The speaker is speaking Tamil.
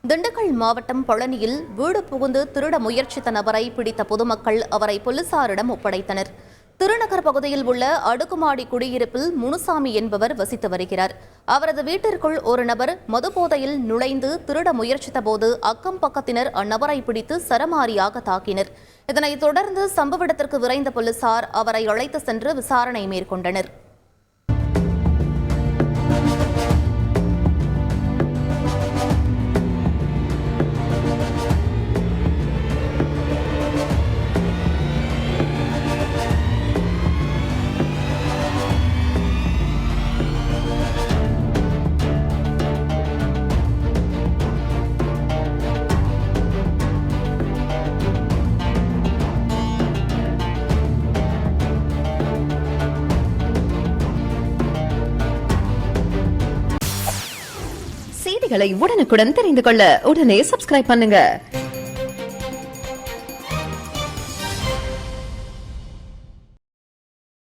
திண்டுக்கல் மாவட்டம் பழனியில் வீடு புகுந்து திருட முயற்சித்த நபரை பிடித்த பொதுமக்கள் அவரை போலீசாரிடம் ஒப்படைத்தனர். திருநகர் பகுதியில் உள்ள அடுக்குமாடி குடியிருப்பில் முனுசாமி என்பவர் வசித்து வருகிறார். அவரது வீட்டிற்குள் ஒரு நபர் மதுபோதையில் நுழைந்து திருட முயற்சித்த போது அக்கம் பக்கத்தினர் அந்நபரை பிடித்து சரமாரியாக தாக்கினர். இதனைத் தொடர்ந்து சம்பவ இடத்திற்கு விரைந்த போலீசார் அவரை அழைத்து சென்று விசாரணை மேற்கொண்டனர். செய்திகளை உடனுக்குடன் தெரிந்து கொள்ள உடனே சப்ஸ்கிரைப் பண்ணுங்க.